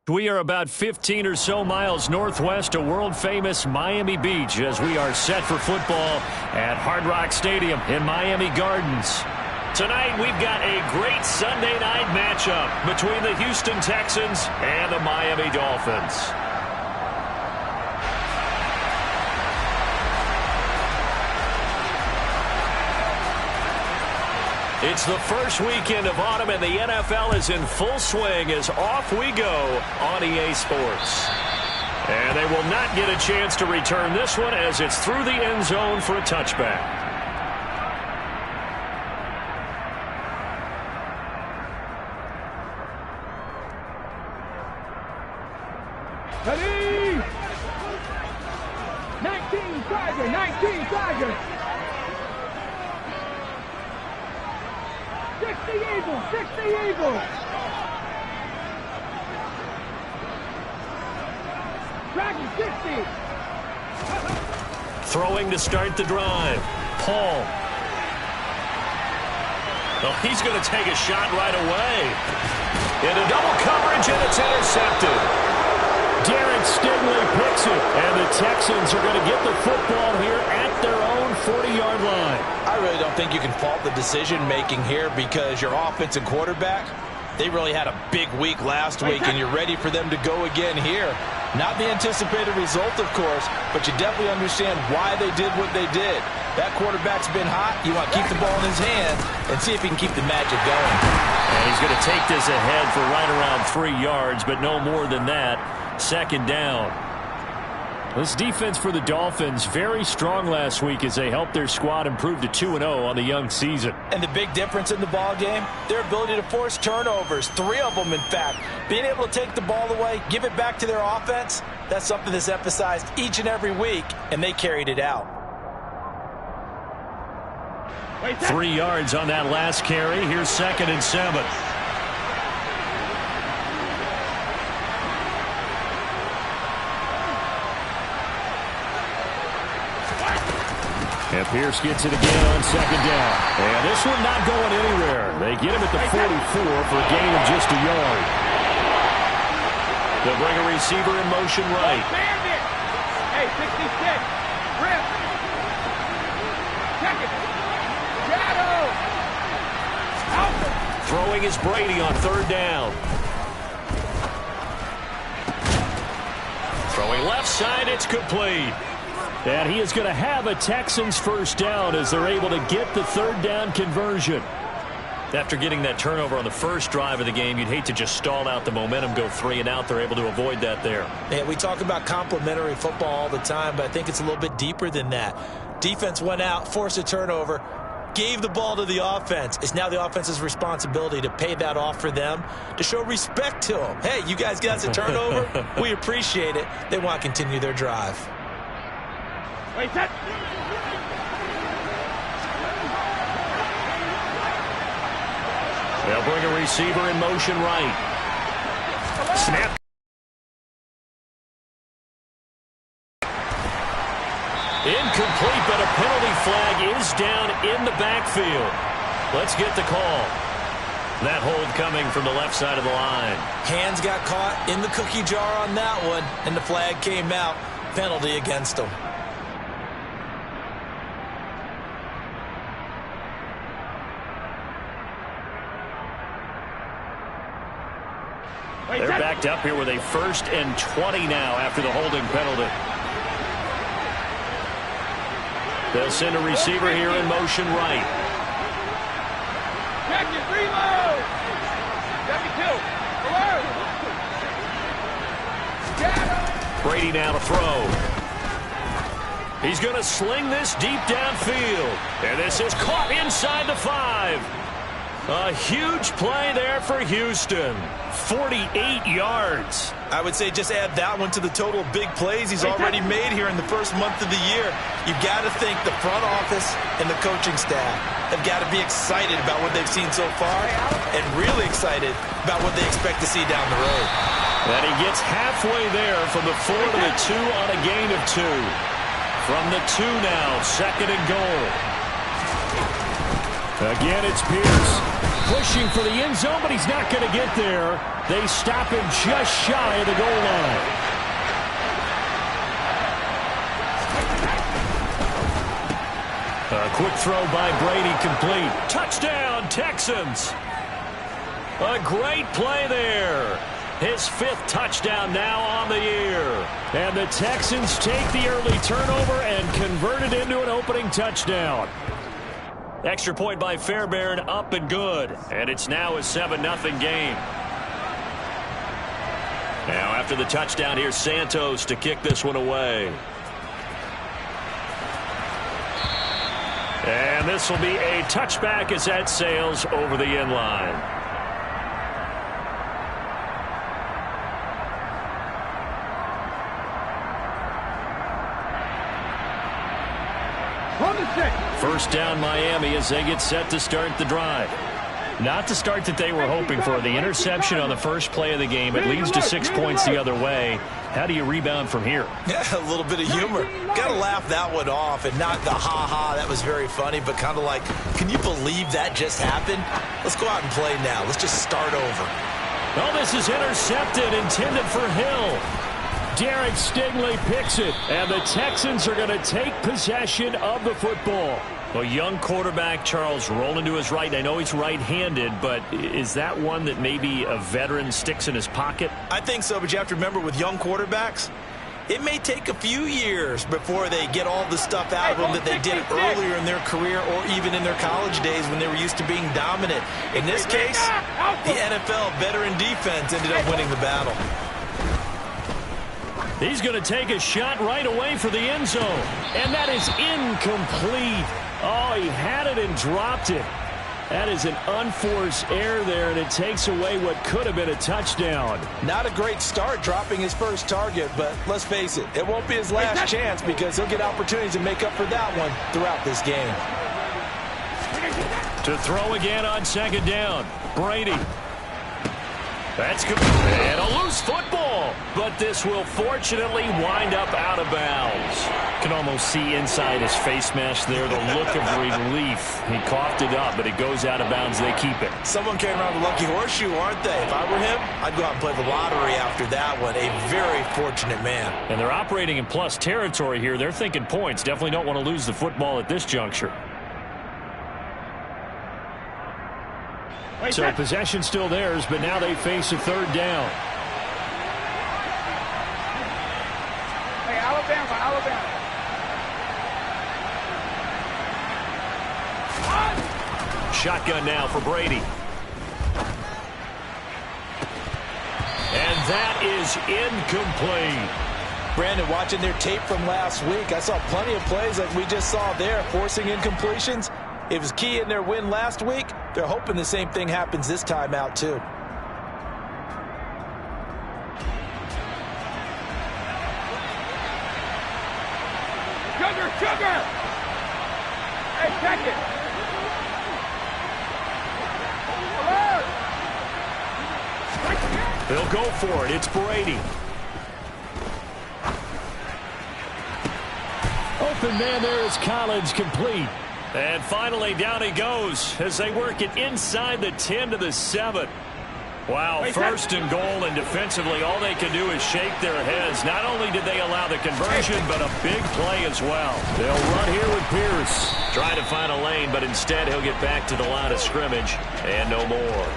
We are about 15 or so miles northwest of world-famous Miami Beach as we are set for football at Hard Rock Stadium in Miami Gardens. Tonight, we've got a great Sunday night matchup between the Houston Texans and the Miami Dolphins. It's the first weekend of autumn, and the NFL is in full swing as off we go on EA Sports. And they will not get a chance to return this one as it's through the end zone for a touchback. Ready? 19 Tiger, 19 Tiger. 60 Eagles, 60 Eagles. Dragon 60. Throwing to start the drive. Paul. Well, he's going to take a shot right away. Into double coverage, and it's intercepted. Derek Stingley picks it, and the Texans are going to get the football here at their own 40-yard line. I really don't think you can fault the decision-making here because your offense and quarterback, they really had a big week last week, and you're ready for them to go again here. Not the anticipated result, of course, but you definitely understand why they did what they did. That quarterback's been hot. You want to keep the ball in his hands and see if he can keep the magic going. And he's going to take this ahead for right around 3 yards, but no more than that. Second down. This defense for the Dolphins, very strong last week as they helped their squad improve to 2-0 on the young season. And the big difference in the ball game, their ability to force turnovers, 3 of them in fact. Being able to take the ball away, give it back to their offense, that's something that's emphasized each and every week, and they carried it out. 3 yards on that last carry. Here's 2nd and 7. And Pierce gets it again on 2nd down. And this one not going anywhere. They get him at the 44 for a gain of just a yard. They'll bring a receiver in motion right. Hey, 66. Rip. Check it. Shadow. Alpha. Throwing is Brady on 3rd down. Throwing left side, it's complete. And he is going to have a Texans first down as they're able to get the 3rd down conversion. After getting that turnover on the first drive of the game, you'd hate to just stall out the momentum, go 3 and out. They're able to avoid that there. Yeah, we talk about complementary football all the time, but I think it's a little bit deeper than that. Defense went out, forced a turnover, gave the ball to the offense. It's now the offense's responsibility to pay that off for them, to show respect to them. Hey, you guys got us a turnover. We appreciate it. They want to continue their drive. Wait, set. They'll bring a receiver in motion right. Snap. Incomplete, but a penalty flag is down in the backfield. Let's get the call. That hold coming from the left side of the line. Hands got caught in the cookie jar on that one, and the flag came out. Penalty against them. They're backed up here with a 1st and 20 now after the holding penalty. They'll send a receiver here in motion right. Check it, reload. 72. Alert. Shadow. Brady now to throw. He's going to sling this deep downfield. And this is caught inside the 5. A huge play there for Houston. 48 yards. I would say just add that one to the total of big plays he's already made here in the first month of the year. You've got to think the front office and the coaching staff have got to be excited about what they've seen so far and really excited about what they expect to see down the road. And he gets halfway there from the 4 to the 2 on a gain of 2. From the 2 now, 2nd and goal. Again, it's Pierce. Pushing for the end zone, but he's not going to get there. They stop him just shy of the goal line. A quick throw by Brady, complete. Touchdown, Texans. A great play there. His 5th touchdown now on the year. And the Texans take the early turnover and convert it into an opening touchdown. Extra point by Fairbairn, up and good. And it's now a 7-0 game. Now after the touchdown, here's Santos to kick this one away. And this will be a touchback as that sails over the end line. First down Miami as they get set to start the drive. Not the start that they were hoping for. The interception on the first play of the game. It leads to 6 points the other way. How do you rebound from here? Yeah, a little bit of humor. Got to laugh that one off, and not the ha-ha, that was very funny, but kind of like, can you believe that just happened? Let's go out and play now. Let's just start over. Oh, this is intercepted, intended for Hill. Derek Stingley picks it, and the Texans are going to take possession of the football. Well, young quarterback Charles rolling to his right. I know he's right-handed, but is that one that maybe a veteran sticks in his pocket? I think so, but you have to remember with young quarterbacks, it may take a few years before they get all the stuff out of them that they did earlier in their career or even in their college days when they were used to being dominant. In this case, the NFL veteran defense ended up winning the battle. He's going to take a shot right away for the end zone. And that is incomplete. Oh, he had it and dropped it. That is an unforced error there, and it takes away what could have been a touchdown. Not a great start dropping his first target, but let's face it, it won't be his last chance because he'll get opportunities to make up for that one throughout this game. To throw again on second down, Brady. That's good. And a loose football. But this will fortunately wind up out of bounds. Can almost see inside his face mask there the look of relief. He coughed it up, but it goes out of bounds. They keep it. Someone came around the lucky horseshoe, aren't they? If I were him, I'd go out and play the lottery after that one. A very fortunate man. And they're operating in plus territory here. They're thinking points. Definitely don't want to lose the football at this juncture. So possession still theirs, but now they face a third down. Hey, Alabama. Shotgun now for Brady. And that is incomplete. Brandon, watching their tape from last week, I saw plenty of plays like we just saw there, forcing incompletions. It was key in their win last week. They're hoping the same thing happens this time out, too. Sugar! Hey, check it! They'll go for it. It's Brady. Open man there is Collins, complete. And finally, down he goes as they work it inside the 10 to the 7. Wow, first and goal, and defensively, all they can do is shake their heads. Not only did they allow the conversion, but a big play as well. They'll run here with Pierce. Trying to find a lane, but instead he'll get back to the line of scrimmage, and no more.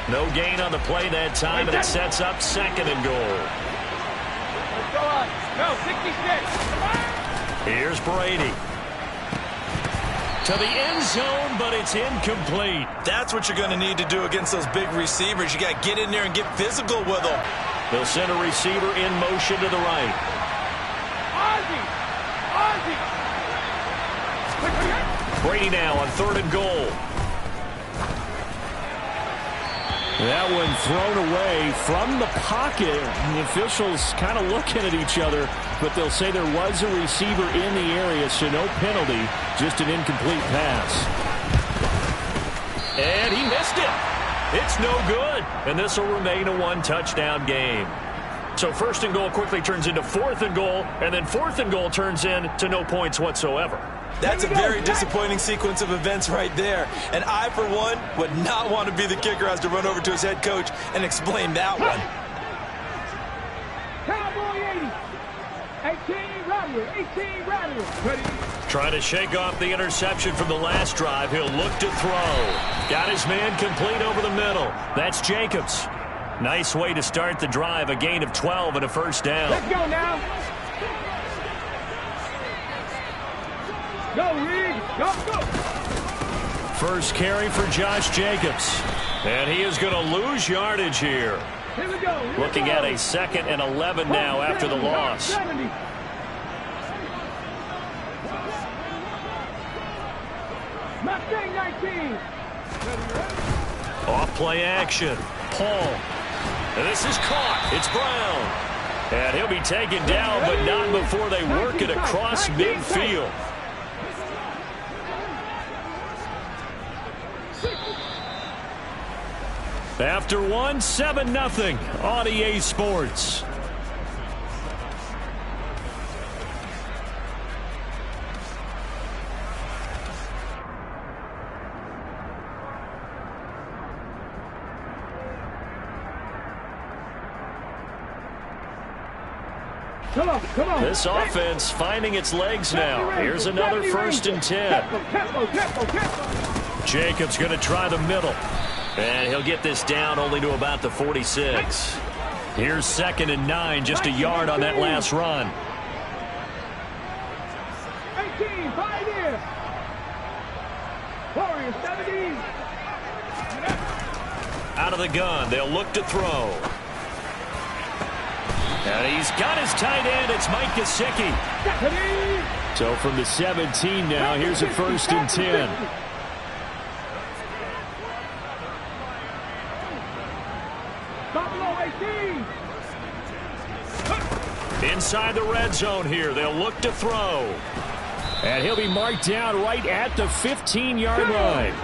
No gain on the play that time, and it sets up second and goal. Let's go on. Go, 66. Here's Brady. To the end zone, but it's incomplete. That's what you're going to need to do against those big receivers. You got to get in there and get physical with them. They'll send a receiver in motion to the right. Brady now on third and goal. That one thrown away from the pocket. The officials kind of looking at each other, but they'll say there was a receiver in the area, so no penalty, just an incomplete pass. And he missed it. It's no good, and this will remain a one-touchdown game. So first and goal quickly turns into fourth and goal, and then fourth and goal turns into no points whatsoever. That's a very disappointing sequence of events right there. And I, for one, would not want to be the kicker who has to run over to his head coach and explain that one. Cowboy 80. 18 Rodgers. 18 Rodgers. Ready. Trying to shake off the interception from the last drive. He'll look to throw. Got his man complete over the middle. That's Jacobs. Nice way to start the drive. A gain of 12 and a first down. Let's go now. Go, Reed. Go, go. First carry for Josh Jacobs. And he is going to lose yardage here. Here we go. Looking at a 2nd and 11 now after the loss. 70. Mustang 19. Off play action. Paul. And this is caught. It's Brown. And he'll be taken down, but not before they work it across midfield. After one, 7-0 on EA Sports. Come on, come on. This offense finding its legs now. Here's another 1st and 10. Jacobs going to try the middle. And he'll get this down only to about the 46. Here's 2nd and 9, just a yard on that last run. 18, 5 in. Warriors 17. Out of the gun, they'll look to throw. And he's got his tight end. It's Mike Gesicki. So from the 17 now, here's a 1st and 10. Inside the red zone here. They'll look to throw. And he'll be marked down right at the 15-yard line.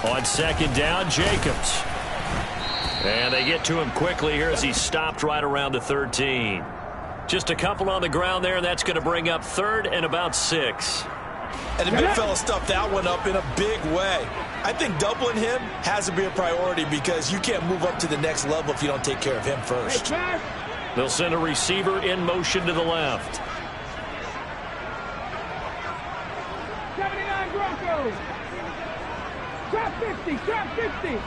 On 2nd down, Jacobs. And they get to him quickly here as he's stopped right around the 13. Just a couple on the ground there, and that's going to bring up 3rd and about 6. And the big fella stuffed that one up in a big way. I think doubling him has to be a priority because you can't move up to the next level if you don't take care of him first. They'll send a receiver in motion to the left. 79 Broncos. Trap 50, trap 50.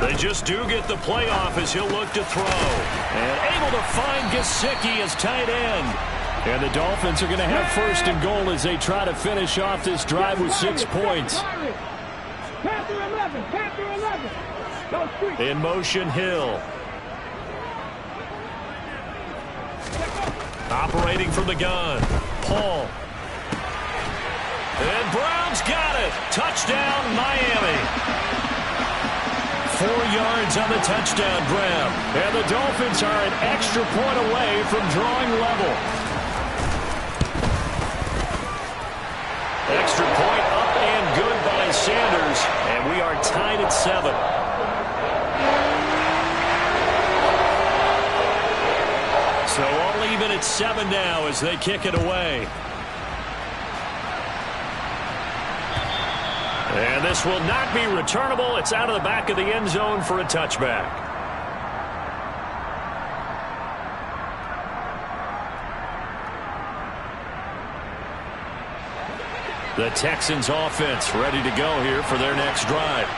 They just do get the playoff as he'll look to throw. And able to find Gesicki as tight end. And the Dolphins are going to have 1st and goal as they try to finish off this drive with 6 points. Panther 11, Panther 11. In motion, Hill. Operating from the gun, Paul. And Brown's got it. Touchdown, Miami. 4 yards on the touchdown grab. And the Dolphins are an extra point away from drawing level. Extra point up and good by Sanders. And we are tied at 7. So all even at 7 now as they kick it away. And this will not be returnable. It's out of the back of the end zone for a touchback. The Texans offense ready to go here for their next drive.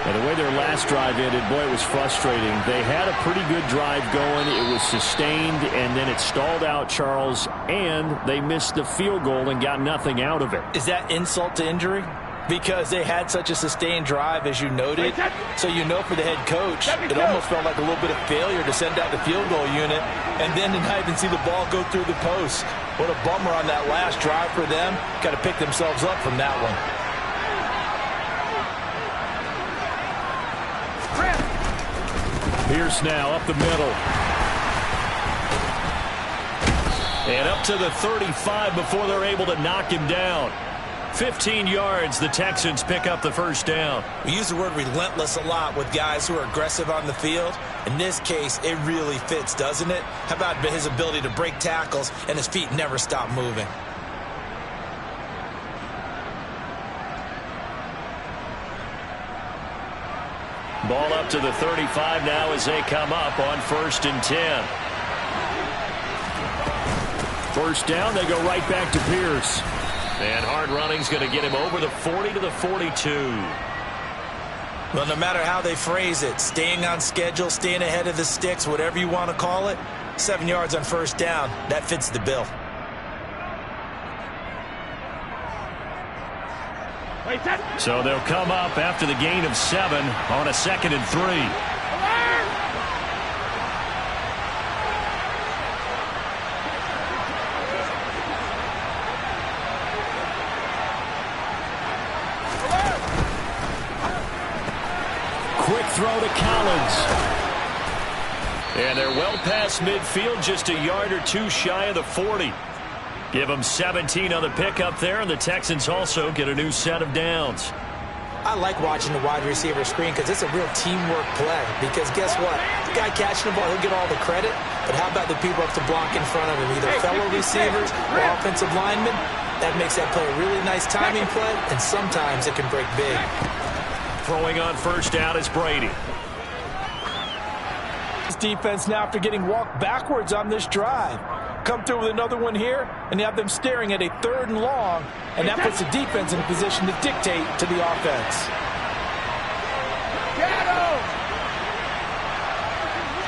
And the way their last drive ended, boy, it was frustrating. They had a pretty good drive going. It was sustained, and then it stalled out, Charles, and they missed the field goal and got nothing out of it. Is that insult to injury? Because they had such a sustained drive, as you noted. So you know for the head coach, it almost felt like a little bit of failure to send out the field goal unit and then to not even see the ball go through the post. What a bummer on that last drive for them. Got to pick themselves up from that one. Pierce now up the middle. And up to the 35 before they're able to knock him down. 15 yards, the Texans pick up the first down. We use the word relentless a lot with guys who are aggressive on the field. In this case, it really fits, doesn't it? How about his ability to break tackles and his feet never stop moving? Ball up to the 35 now as they come up on 1st and 10. First down, they go right back to Pierce. And hard running's going to get him over the 40 to the 42. Well, no matter how they phrase it, staying on schedule, staying ahead of the sticks, whatever you want to call it, 7 yards on first down, that fits the bill. So they'll come up after the gain of 7 on a 2nd and 3. Quick throw to Collins. And they're well past midfield, just a yard or two shy of the 40. Give them 17 on the pickup there, and the Texans also get a new set of downs. I like watching the wide receiver screen because it's a real teamwork play. Because guess what? The guy catching the ball, he'll get all the credit. But how about the people up to block in front of him? Either fellow receivers or offensive linemen. That makes that play a really nice timing play, and sometimes it can break big. Throwing on first down is Brady. This defense now, after getting walked backwards on this drive, come through with another one here, and you have them staring at a 3rd and long, and that puts the defense in a position to dictate to the offense. Shadow!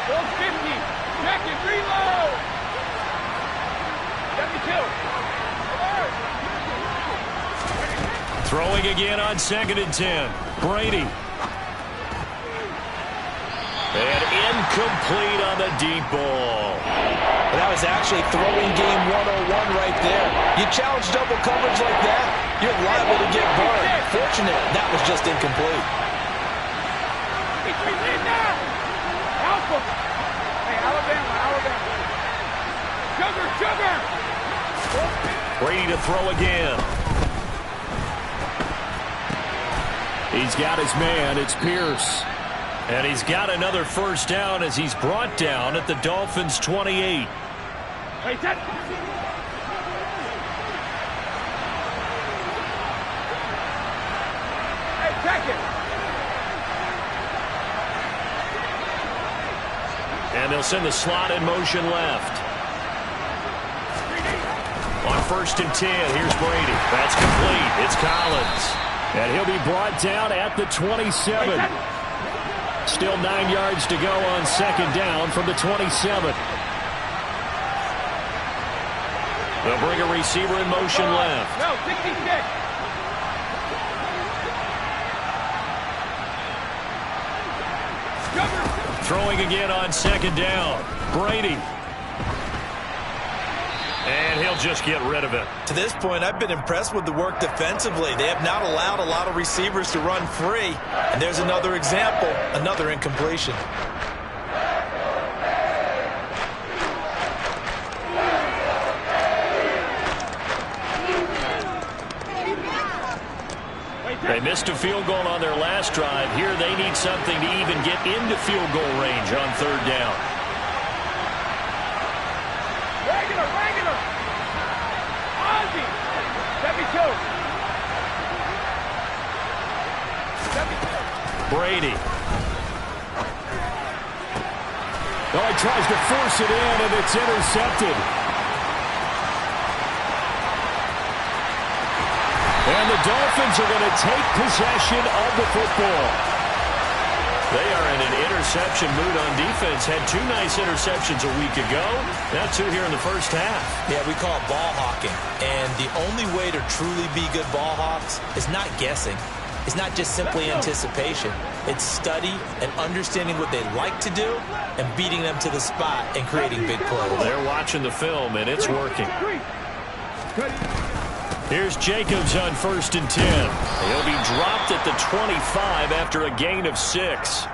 450. Check it. Reload. 72. Throwing again on 2nd and 10. Brady. And incomplete on the deep ball. That was actually throwing game 101 right there. You challenge double coverage like that, you're liable to get burned. Fortunate, that was just incomplete. Alpha. Hey, Alabama. Sugar. Brady to throw again. He's got his man. It's Pierce. And he's got another first down as he's brought down at the Dolphins' 28. Hey, check it. And they'll send the slot in motion left. On 1st and 10, here's Brady. That's complete. It's Collins. And he'll be brought down at the 27. Still 9 yards to go on 2nd down from the 27. They'll bring a receiver in motion left. No, 66. Throwing again on 2nd down. Brady. And he'll just get rid of it. To this point, I've been impressed with the work defensively. They have not allowed a lot of receivers to run free. And there's another example, another incompletion. They missed a field goal on their last drive. Here they need something to even get into field goal range on 3rd down. Regular. Ozzy. 72. Brady. Oh, he tries to force it in, and it's intercepted. And the Dolphins are going to take possession of the football. They are in an interception mood on defense. Had 2 nice interceptions a week ago. Now 2 here in the first half. Yeah, we call it ball hawking. And the only way to truly be good ball hawks is not guessing. It's not just simply anticipation. It's study and understanding what they like to do and beating them to the spot and creating big plays. They're watching the film, and it's working. Here's Jacobs on 1st and 10. He'll be dropped at the 25 after a gain of 6.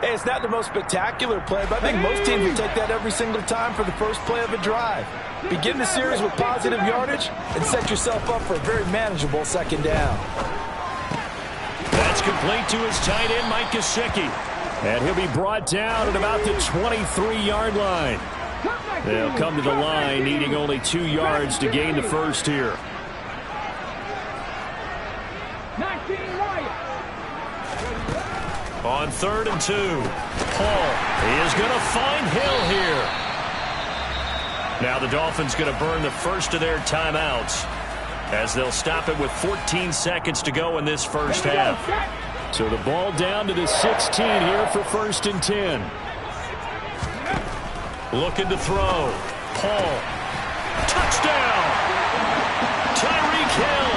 Hey, it's not the most spectacular play, but I think most teams will take that every single time for the first play of a drive. Begin the series with positive yardage and set yourself up for a very manageable second down. That's complete to his tight end, Mike Gesicki. And he'll be brought down at about the 23-yard line. They'll come to the line needing only 2 yards to gain the first here. 19 Wyatt. On 3rd and 2. Paul is going to find Hill here. Now the Dolphins going to burn the first of their timeouts as they'll stop it with 14 seconds to go in this first half. So the ball down to the 16 here for 1st and 10. Looking to throw. Paul. Touchdown! Tyreek Hill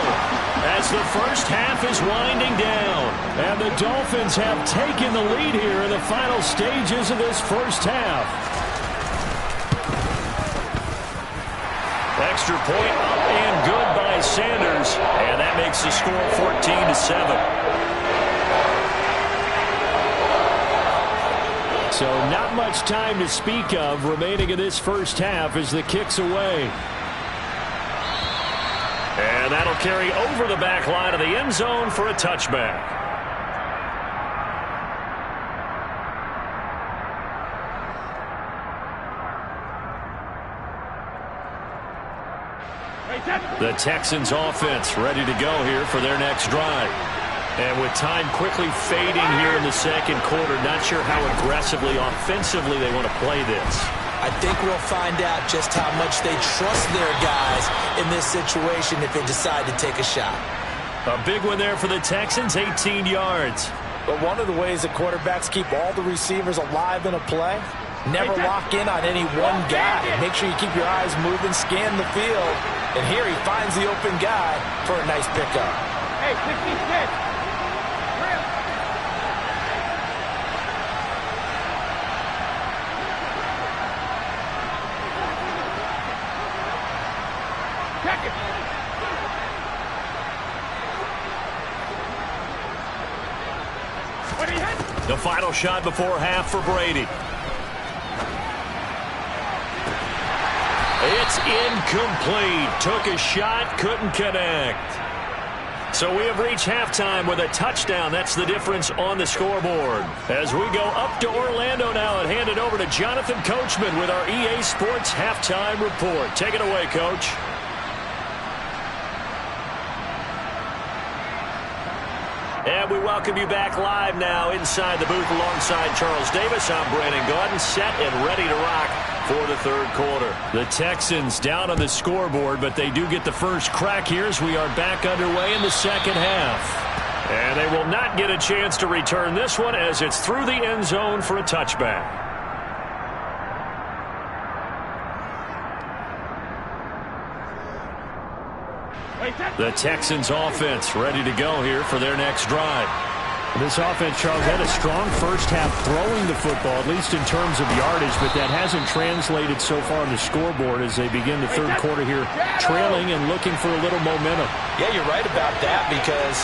as the first half is winding down. And the Dolphins have taken the lead here in the final stages of this first half. Extra point up and good by Sanders. And that makes the score 14-7. So not much time to speak of remaining in this first half as the kick's away. And that'll carry over the back line of the end zone for a touchback. The Texans offense ready to go here for their next drive. And with time quickly fading here in the second quarter, not sure how aggressively, offensively they want to play this. I think we'll find out just how much they trust their guys in this situation if they decide to take a shot. A big one there for the Texans, 18 yards. But one of the ways that quarterbacks keep all the receivers alive in a play, never lock in on any one guy. Make sure you keep your eyes moving, scan the field. And here he finds the open guy for a nice pickup. Hey, 66. The final shot before half for Brady. It's incomplete. Took a shot, couldn't connect. So we have reached halftime with a touchdown. That's the difference on the scoreboard. As we go up to Orlando now and hand it over to Jonathan Coachman with our EA Sports Halftime Report. Take it away, Coach. And we welcome you back live now inside the booth alongside Charles Davis. I'm Brandon Gaudin, set and ready to rock for the third quarter. The Texans down on the scoreboard, but they do get the first crack here as we are back underway in the second half. And they will not get a chance to return this one as it's through the end zone for a touchback. The Texans offense ready to go here for their next drive. This offense, Charles, had a strong first half throwing the football, at least in terms of yardage, but that hasn't translated so far on the scoreboard as they begin the third quarter here, trailing and looking for a little momentum. Yeah, you're right about that because,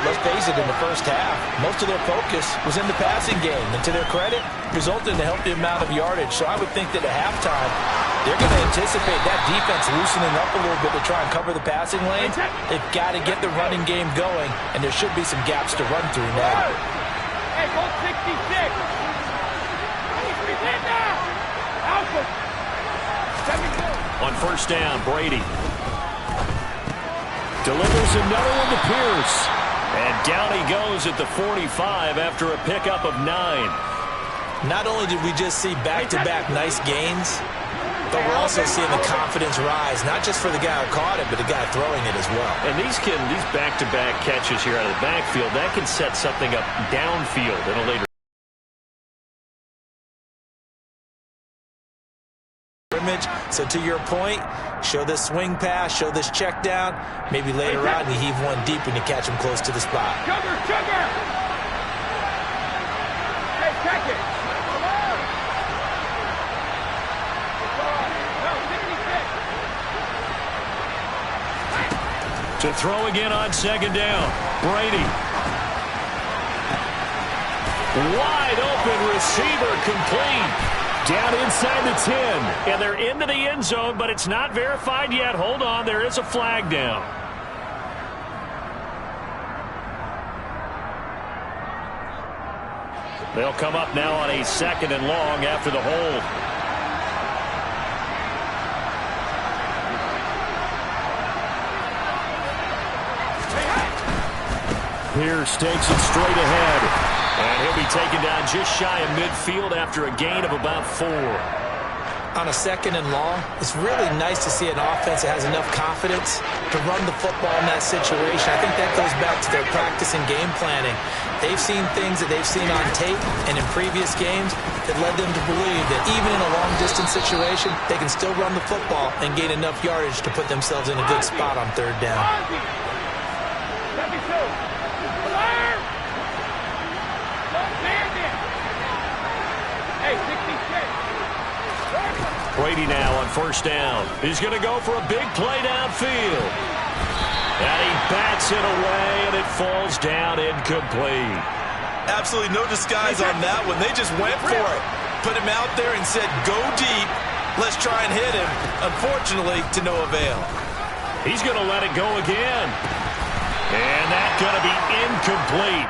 let's face it, in the first half, most of their focus was in the passing game. And to their credit, resulted in a healthy amount of yardage. So I would think that at halftime, they're going to anticipate that defense loosening up a little bit to try and cover the passing lanes. They've got to get the running game going, and there should be some gaps to run through now. Hey, go 66. On first down, Brady delivers another one to Pierce. And down he goes at the 45 after a pickup of 9. Not only did we just see back-to-back nice gains, but we're also seeing the confidence rise, not just for the guy who caught it, but the guy throwing it as well. And these back-to-back catches here out of the backfield, that can set something up downfield in a later scrimmage. So to your point, show this swing pass, show this check down. Maybe later on you heave one deep when you catch him close to the spot. Sugar! Hey, check it! to throw again on second down. Brady Wide open receiver complete. Down inside the 10. And they're into the end zone, but it's not verified yet. Hold on, there is a flag down. They'll come up now on a 2nd and long after the hold. Pierce takes it straight ahead. And he'll be taken down just shy of midfield after a gain of about 4. On a 2nd and long, it's really nice to see an offense that has enough confidence to run the football in that situation. I think that goes back to their practice and game planning. They've seen things that they've seen on tape and in previous games that led them to believe that even in a long-distance situation, they can still run the football and gain enough yardage to put themselves in a good spot on 3rd down. Brady now on 1st down. He's going to go for a big play downfield. And he bats it away, and it falls down incomplete. Absolutely no disguise on that one. They just went for it. Put him out there and said, go deep. Let's try and hit him. Unfortunately, to no avail. He's going to let it go again. And that's going to be incomplete.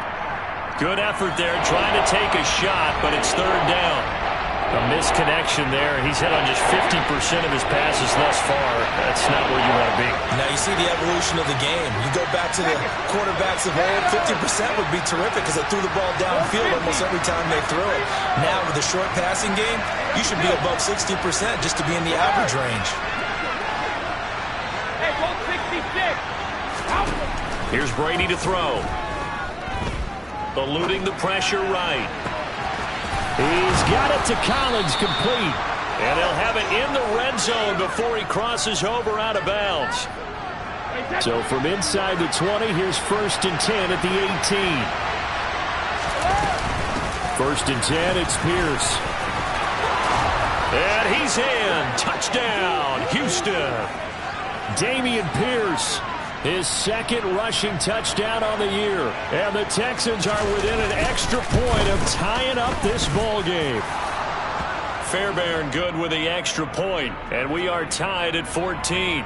Good effort there trying to take a shot, but it's 3rd down. A misconnection there. He's hit on just 50% of his passes thus far. That's not where you want to be. Now you see the evolution of the game. You go back to the quarterbacks of old, 50% would be terrific because they threw the ball downfield almost every time they threw it. Now with the short passing game, you should be above 60% just to be in the average range. Hey, go 66. Here's Brady to throw. Eluding the pressure right. He's got it to Collins, complete. And they'll have it in the red zone before he crosses over out of bounds. So from inside the 20, here's 1st and 10 at the 18. 1st and 10, it's Pierce. And he's in. Touchdown, Houston. Dameon Pierce, his 2nd rushing touchdown on the year. And the Texans are within an extra point of tying up this ball game. Fairbairn good with the extra point, and we are tied at 14.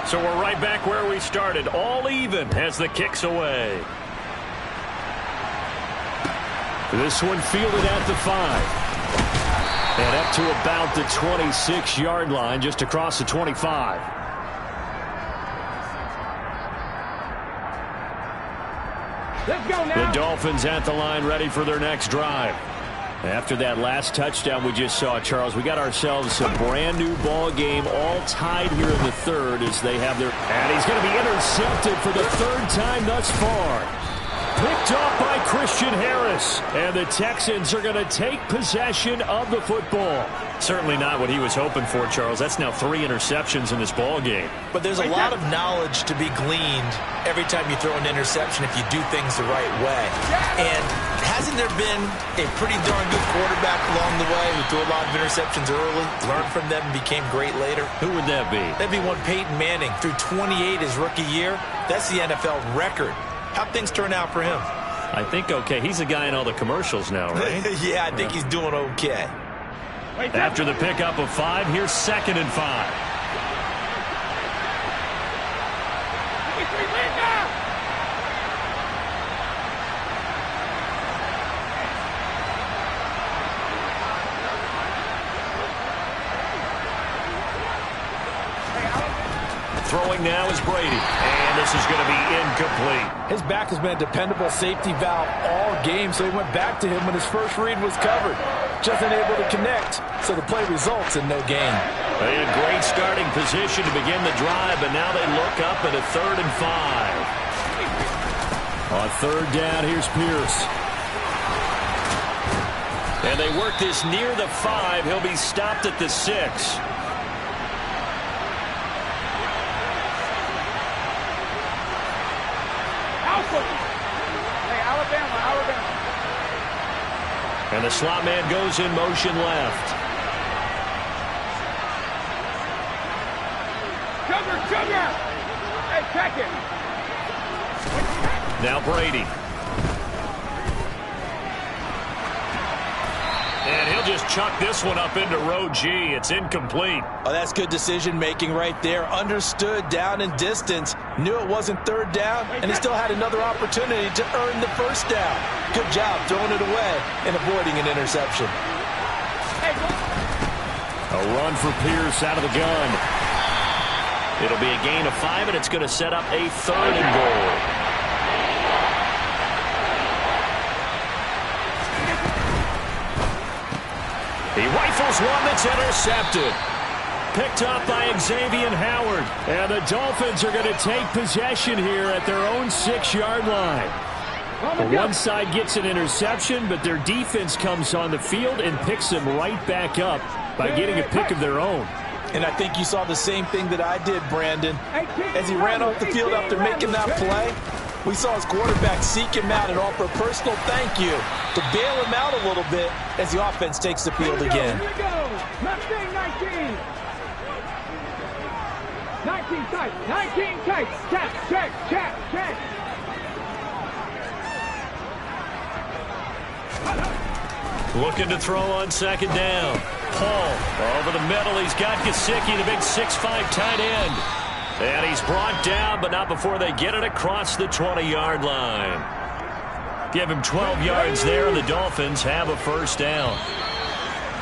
So we're right back where we started, all even as the kick's away. This one fielded at the 5. And up to about the 26-yard line, just across the 25. Let's go now. The Dolphins at the line, ready for their next drive. After that last touchdown we just saw, Charles, we got ourselves a brand new ball game, all tied here in the 3rd as they have their... And he's going to be intercepted for the 3rd time thus far. Picked off by Christian Harris. And the Texans are going to take possession of the football. Certainly not what he was hoping for, Charles. That's now 3 interceptions in this ball game. But there's a lot of knowledge to be gleaned every time you throw an interception if you do things the right way. And hasn't there been a pretty darn good quarterback along the way who threw a lot of interceptions early, learned from them, and became great later? Who would that be? That'd be one Peyton Manning. Threw 28 his rookie year. That's the NFL record. How'd things turn out for him? I think okay. He's the guy in all the commercials now, right? Yeah, I think he's doing okay. After the pickup of 5, here's 2nd and 5. Throwing now is Brady. And this is going to be incomplete. His back has been a dependable safety valve all game, so he went back to him when his first read was covered. Just unable to connect, so the play results in no gain. They had great starting position to begin the drive, but now they look up at a 3rd and 5. On 3rd down, here's Pierce. And they work this near the 5. He'll be stopped at the 6. And the slot man goes in motion left. Sugar! Hey, check it! Now Brady. And he'll just chuck this one up into row G. It's incomplete. Oh, that's good decision-making right there. Understood down and distance. Knew it wasn't third down, and he still had another opportunity to earn the first down. Good job throwing it away and avoiding an interception. A run for Pierce out of the gun. It'll be a gain of 5, and it's going to set up a 3rd and goal. He rifles one that's intercepted. Picked up by Xavier Howard. And the Dolphins are going to take possession here at their own 6-yard line. One side gets an interception, but their defense comes on the field and picks them right back up by getting a pick of their own. And I think you saw the same thing that I did, Brandon. As he ran off the field after making that play, we saw his quarterback seek him out and offer a personal thank you to bail him out a little bit as the offense takes the field again. Here we go. Mustang 19. 19 tight. 19 tight. Check. Looking to throw on 2nd down. Paul over the middle. He's got Gesicki, the big 6'5" tight end. And he's brought down, but not before they get it across the 20-yard line. Give him 12 yards there, and the Dolphins have a 1st down.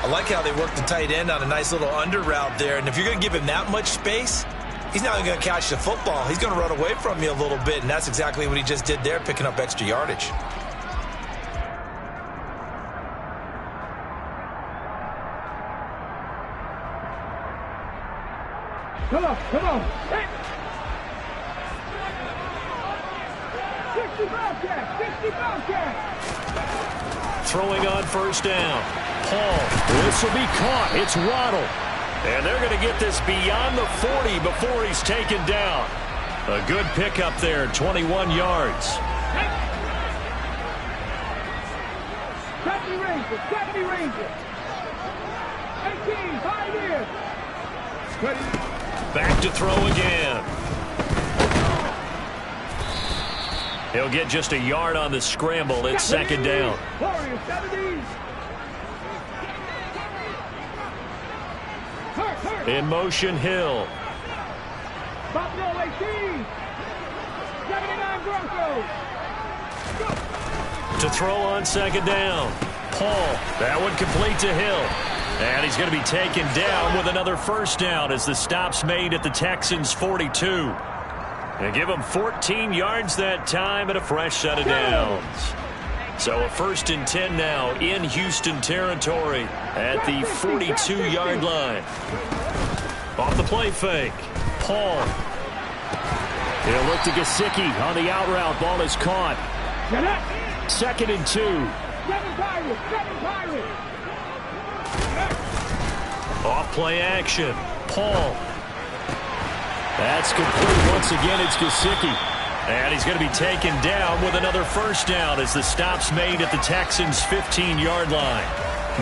I like how they work the tight end on a nice little under route there. And if you're going to give him that much space, he's not going to catch the football. He's going to run away from you a little bit, and that's exactly what he just did there, picking up extra yardage. Come on. Hey. 60 Bobcat. Throwing on 1st down. Paul. This will be caught. It's Waddle. And they're going to get this beyond the 40 before he's taken down. A good pickup there, 21 yards. 70 Rangers. 18, 5 years. Back to throw again. He'll get just a yard on the scramble. It's 2nd down. Warriors, 70. In motion, Hill. Buffalo 18. 79 Broncos. To throw on 2nd down. Paul. That one complete to Hill. And he's going to be taken down with another 1st down as the stop's made at the Texans' 42. And give them 14 yards that time and a fresh set of downs. So a 1st and 10 now in Houston territory at the 42-yard line. Off the play fake. Paul. He'll look to Gesicki on the out route. Ball is caught. 2nd and 2. 7 Pirates. Off play action. Paul. That's complete. Once again, it's Gesicki. And he's going to be taken down with another 1st down as the stop's made at the Texans' 15-yard line.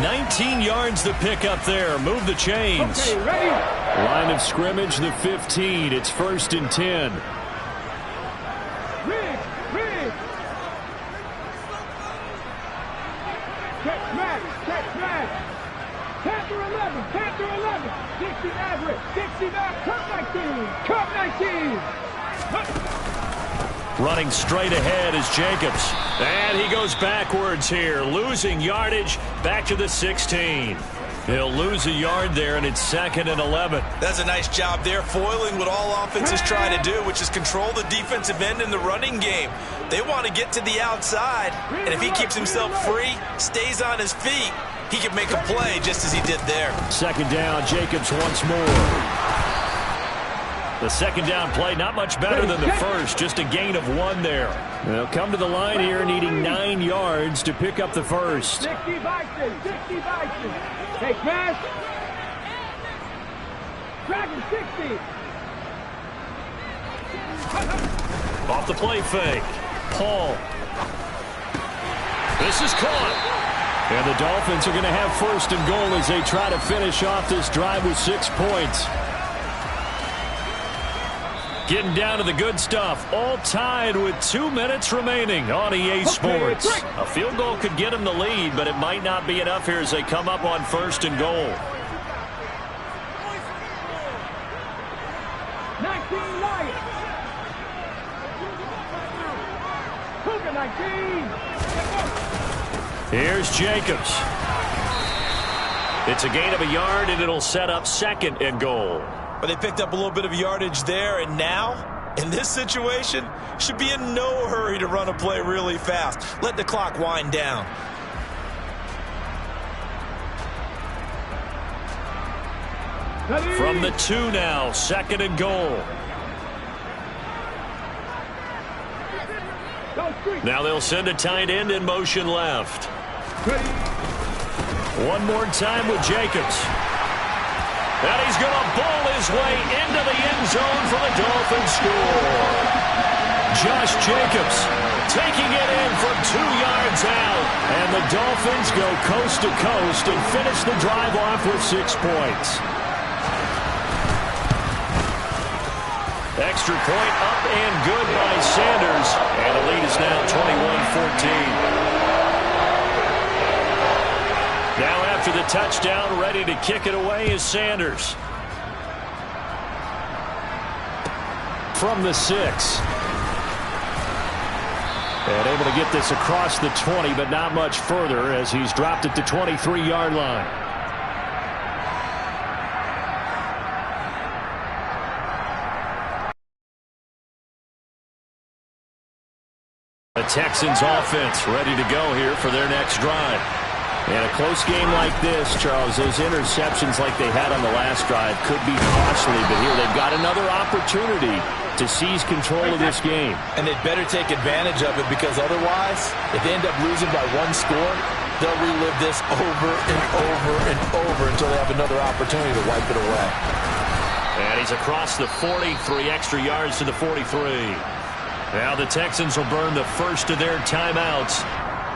19 yards the pick up there. Move the chains. Okay, ready? Line of scrimmage, the 15. It's 1st and 10. Rig. Check smash. Panther 11. 60 Maverick. 60 Maverick. Cup 19. Running straight ahead is Jacobs. And he goes backwards here, losing yardage back to the 16. He'll lose a yard there, and it's 2nd and 11. That's a nice job there, foiling what all offenses try to do, which is control the defensive end in the running game. They want to get to the outside, and if he keeps himself free, stays on his feet, he can make a play just as he did there. 2nd down, Jacobs once more. The 2nd down play, not much better than the first, just a gain of 1 there. They'll come to the line here needing 9 yards to pick up the first. 60 Bison. Hey, smash. Dragon 60. Off the play fake. Paul. This is caught. And the Dolphins are going to have first and goal as they try to finish off this drive with 6 points. Getting down to the good stuff. All tied with 2 minutes remaining on EA Sports. A field goal could get them the lead, but it might not be enough here as they come up on first and goal. 19 Lions. Cougar 19. Here's Jacobs. It's a gain of a yard, and it'll set up second and goal. But they picked up a little bit of yardage there, and now, in this situation, should be in no hurry to run a play really fast. Let the clock wind down. From the 2 now, second and goal. Now they'll send a tight end in motion left. One more time with Jacobs. And he's going to bowl his way into the end zone for the Dolphins score. Josh Jacobs taking it in from 2 yards out. And the Dolphins go coast to coast and finish the drive off with 6 points. Extra point up and good by Sanders. And the lead is now 21-14. Now after the touchdown, ready to kick it away is Sanders. From the 6. And able to get this across the 20, but not much further as he's dropped at the 23-yard line. The Texans offense ready to go here for their next drive. And a close game like this, Charles, those interceptions like they had on the last drive could be costly. But here they've got another opportunity to seize control of this game. And they'd better take advantage of it because otherwise, if they end up losing by 1 score, they'll relive this over and over and over until they have another opportunity to wipe it away. And he's across the 40, 3 extra yards to the 43. Now the Texans will burn the first of their timeouts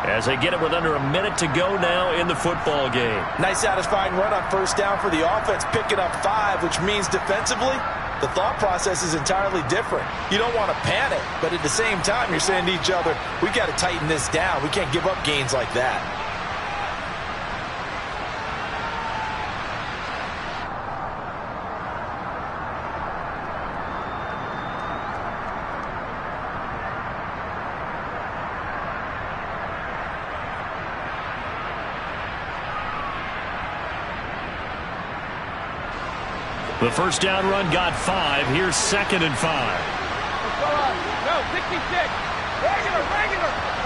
as they get it with under a minute to go now in the football game. Nice satisfying run on first down for the offense, picking up 5, which means defensively, the thought process is entirely different. You don't want to panic, but at the same time, you're saying to each other, we've got to tighten this down. We can't give up gains like that. The first down run got 5. Here's second and 5. No, 66. Regular.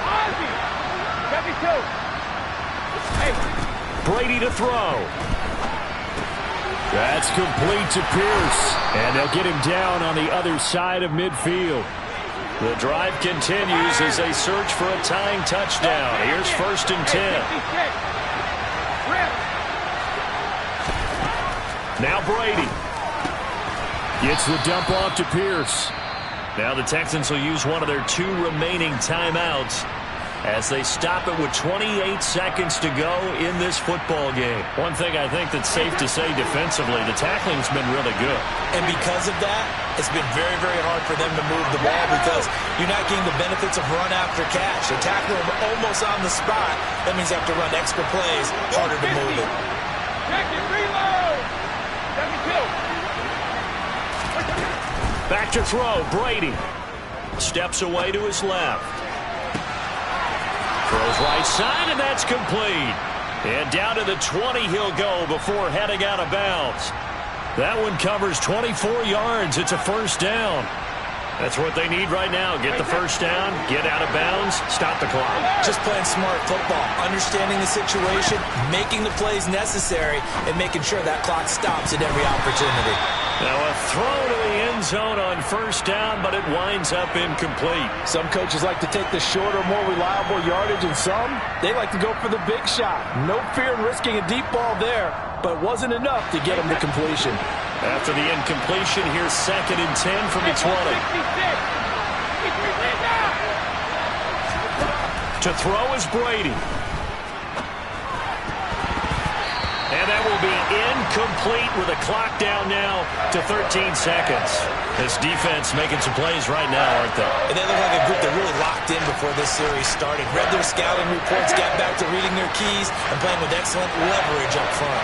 Ozzy. 72. Hey. Brady to throw. That's complete to Pierce. And they'll get him down on the other side of midfield. The drive continues as they search for a tying touchdown. Here's first and 10. Now Brady. Gets the dump off to Pierce. Now the Texans will use one of their 2 remaining timeouts as they stop it with 28 seconds to go in this football game. One thing I think that's safe to say defensively, the tackling's been really good. And because of that, it's been very, very hard for them to move the ball because you're not getting the benefits of run after catch. They're tackling them almost on the spot. That means they have to run extra plays, harder to move it. Reload. 72. Back to throw, Brady. Steps away to his left. Throws right side, and that's complete. And down to the 20 he'll go before heading out of bounds. That one covers 24 yards. It's a first down. That's what they need right now. Get the first down, get out of bounds, stop the clock. Just playing smart football, understanding the situation, making the plays necessary, and making sure that clock stops at every opportunity. Now a throw to the end zone on first down, but it winds up incomplete. Some coaches like to take the shorter, more reliable yardage, and some, they like to go for the big shot. No fear in risking a deep ball there, but it wasn't enough to get them to completion. After the incompletion, here's second and 10 from the 20. To throw is Brady. And that will be incomplete with a clock down now to 13 seconds. This defense making some plays right now, aren't they? And they look like a group that really locked in before this series started. Read their scouting reports, got back to reading their keys, and playing with excellent leverage up front.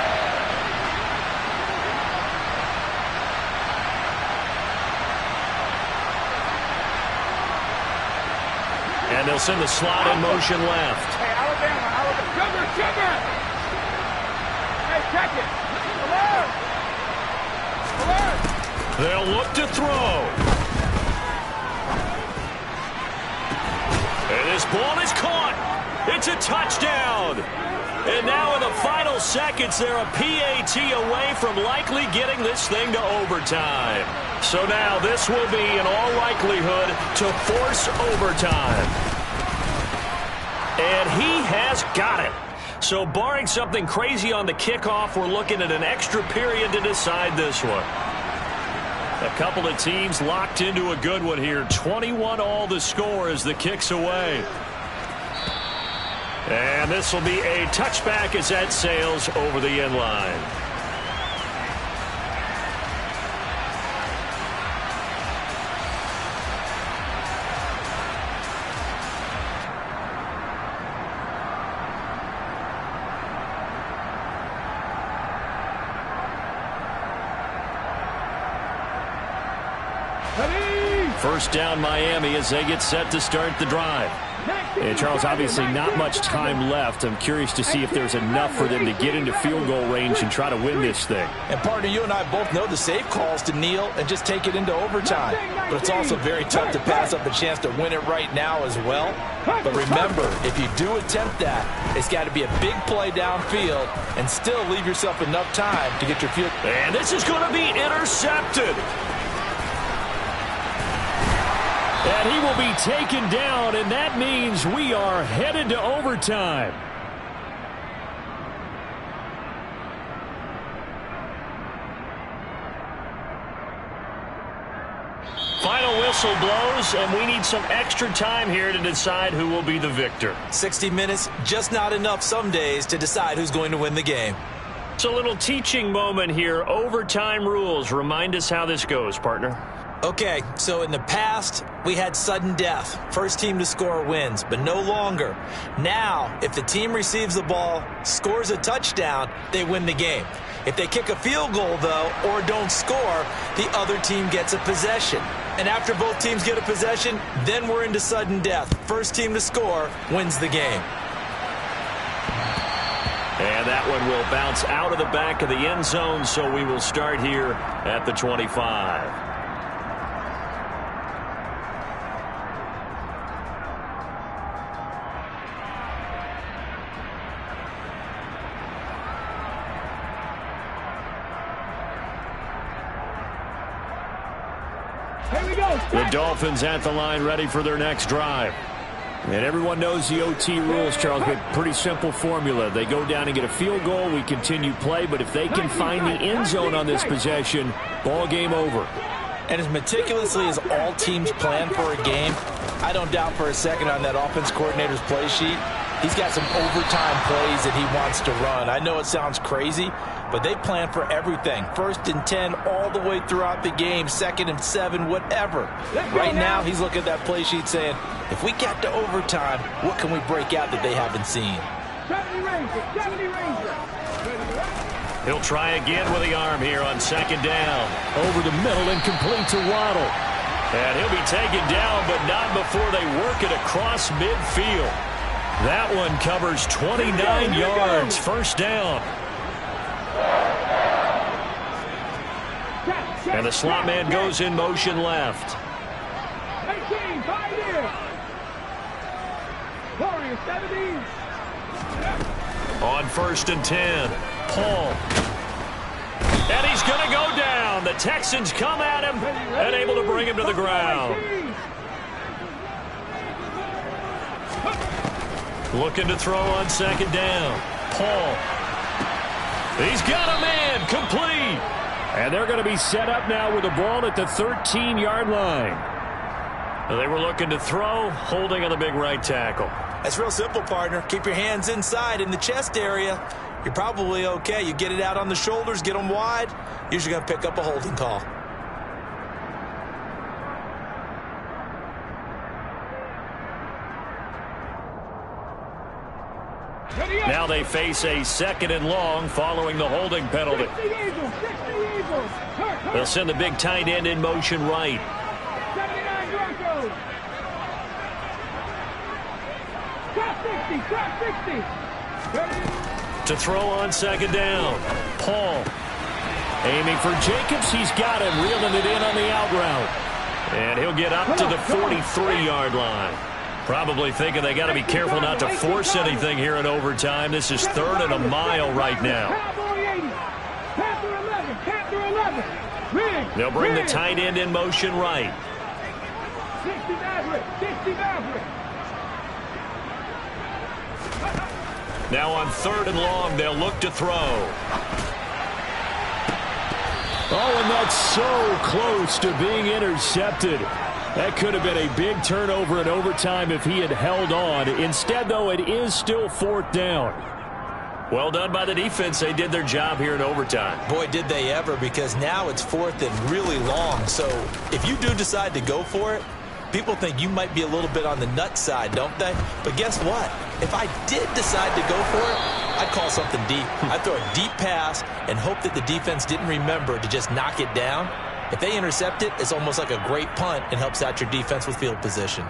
And they'll send the slot in motion left. Hey, Alabama. Sugar. Hey, check it. Alert. They'll look to throw. And this ball is caught. It's a touchdown. And now in the final seconds, they're a PAT away from likely getting this thing to overtime. So now this will be, in all likelihood, to force overtime. And he has got it. So barring something crazy on the kickoff, we're looking at an extra period to decide this one. A couple of teams locked into a good one here. 21-all the score as the kick's away. And this will be a touchback as that sails over the end line. First down Miami as they get set to start the drive. And Charles, obviously not much time left. I'm curious to see if there's enough for them to get into field goal range and try to win this thing. And partner, you and I both know the safe calls to kneel and just take it into overtime. But it's also very tough to pass up a chance to win it right now as well. But remember, if you do attempt that, it's got to be a big play downfield and still leave yourself enough time to get your field. And this is going to be intercepted. And he will be taken down, and that means we are headed to overtime. Final whistle blows, and we need some extra time here to decide who will be the victor. 60 minutes, just not enough some days to decide who's going to win the game. It's a little teaching moment here. Overtime rules. Remind us how this goes, partner. Okay, so in the past, we had sudden death. First team to score wins, but no longer. Now, if the team receives the ball, scores a touchdown, they win the game. If they kick a field goal, though, or don't score, the other team gets a possession. And after both teams get a possession, then we're into sudden death. First team to score wins the game. And that one will bounce out of the back of the end zone, so we will start here at the 25. The Dolphins at the line, ready for their next drive. And everyone knows the OT rules, Charles, but pretty simple formula. They go down and get a field goal, we continue play, but if they can find the end zone on this possession, ball game over. And as meticulously as all teams plan for a game, I don't doubt for a second on that offense coordinator's play sheet, he's got some overtime plays that he wants to run. I know it sounds crazy, but they plan for everything. 1st and 10 all the way throughout the game, 2nd and 7, whatever. Right now, he's looking at that play sheet saying, if we get to overtime, what can we break out that they haven't seen? 70 Ranger. He'll try again with the arm here on 2nd down. Over the middle and complete to Waddle. And he'll be taken down, but not before they work it across midfield. That one covers 29 yards. First down. And the slot man goes in motion left. 18, 5 in. Warriors, 70. On 1st and 10, Paul. And he's going to go down. The Texans come at him and able to bring him to the ground. Looking to throw on 2nd down. Paul. He's got a man. Complete. And they're going to be set up now with the ball at the 13-yard line. They were looking to throw, holding on the big right tackle. That's real simple, partner. Keep your hands inside in the chest area. you're probably okay. You get it out on the shoulders, get them wide, usually going to pick up a holding call. Now they face a 2nd and long following the holding penalty. They'll send the big tight end in motion right. 79 Broncos. Drop 60. To throw on 2nd down. Paul aiming for Jacobs. He's got him, reeling it in on the out route. And he'll get up to the 43-yard line. Probably thinking they got to be careful not to force anything here in overtime. This is 3rd and a mile right now. They'll bring the tight end in motion right. 60 Maverick. Now on 3rd and long, they'll look to throw. Oh, and that's so close to being intercepted. That could have been a big turnover in overtime if he had held on. Instead, though, it is still 4th down. Well done by the defense. They did their job here in overtime. Boy, did they ever, because now it's 4th and really long. So if you do decide to go for it, people think you might be a little bit on the nut side, don't they? But guess what? If I did decide to go for it, I'd call something deep. I'd throw a deep pass and hope that the defense didn't remember to just knock it down. If they intercept it, it's almost like a great punt and helps out your defense with field position.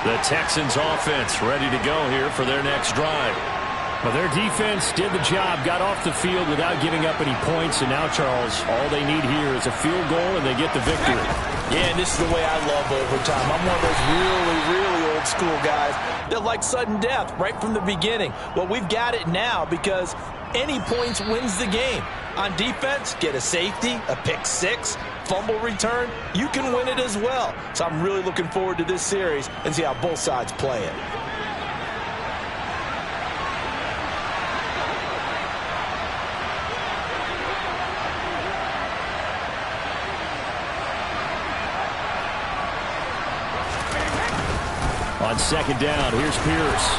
The Texans offense ready to go here for their next drive. Well, their defense did the job, got off the field without giving up any points, and now, Charles, all they need here is a field goal, and they get the victory. Yeah, and this is the way I love overtime. I'm one of those really old school guys that like sudden death right from the beginning. Well, we've got it now because any points wins the game. On defense, get a safety, a pick six, fumble return, you can win it as well. So I'm really looking forward to this series and see how both sides play it. On 2nd down, here's Pierce.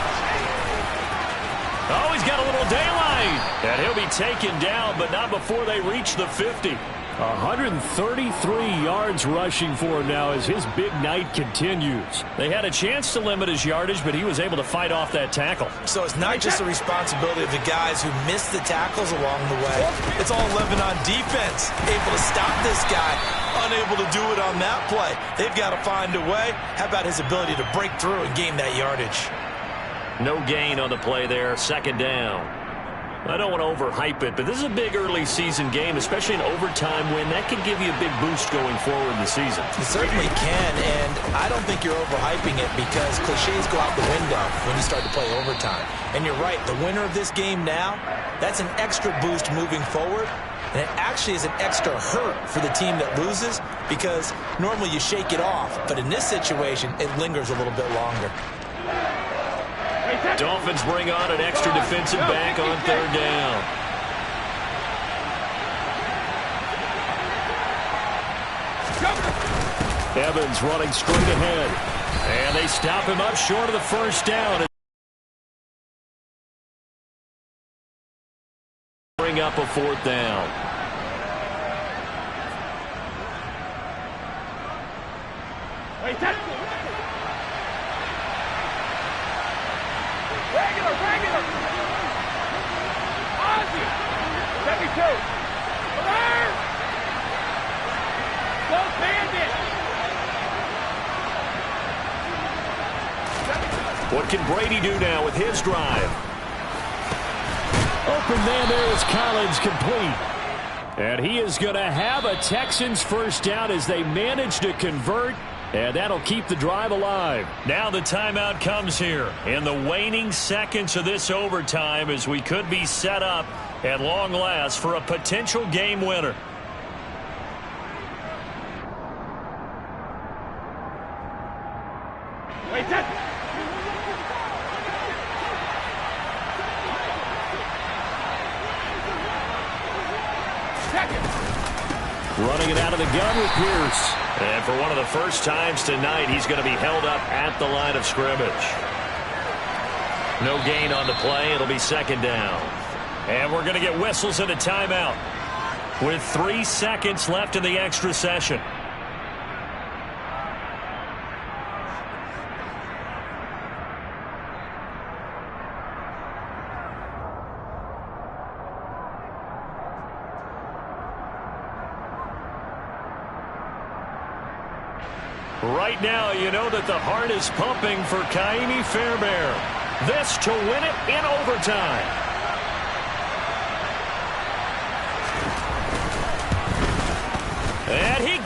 Oh, he's got a little daylight. And he'll be taken down, but not before they reach the 50. 133 yards rushing for him now as his big night continues. They had a chance to limit his yardage, but he was able to fight off that tackle. So it's not just the responsibility of the guys who missed the tackles along the way. It's all living on defense, able to stop this guy, unable to do it on that play. They've got to find a way. How about his ability to break through and gain that yardage? No gain on the play there, 2nd down. I don't want to overhype it, but this is a big early season game, especially an overtime win. That can give you a big boost going forward in the season. It certainly can, and I don't think you're overhyping it because cliches go out the window when you start to play overtime. And you're right, the winner of this game now, that's an extra boost moving forward, and it actually is an extra hurt for the team that loses because normally you shake it off, but in this situation, it lingers a little bit longer. Dolphins bring on an extra defensive back on 3rd down. Evans running straight ahead. And they stop him up short of the 1st down. Bring up a 4th down. Regular. Ozzy. 72. Alert. Go Bandit. What can Brady do now with his drive? Open man there is Collins, complete. And he is going to have a Texans 1st down as they manage to convert. And that'll keep the drive alive. Now the timeout comes here in the waning seconds of this overtime as we could be set up at long last for a potential game winner. Wait, that's Running it out of the gun with Pierce. And for one of the first times tonight, he's going to be held up at the line of scrimmage. No gain on the play. It'll be second down. And we're going to get whistles and a timeout with 3 seconds left in the extra session. Right now, you know that the heart is pumping for Kaimi Fairbairn. This to win it in overtime. And he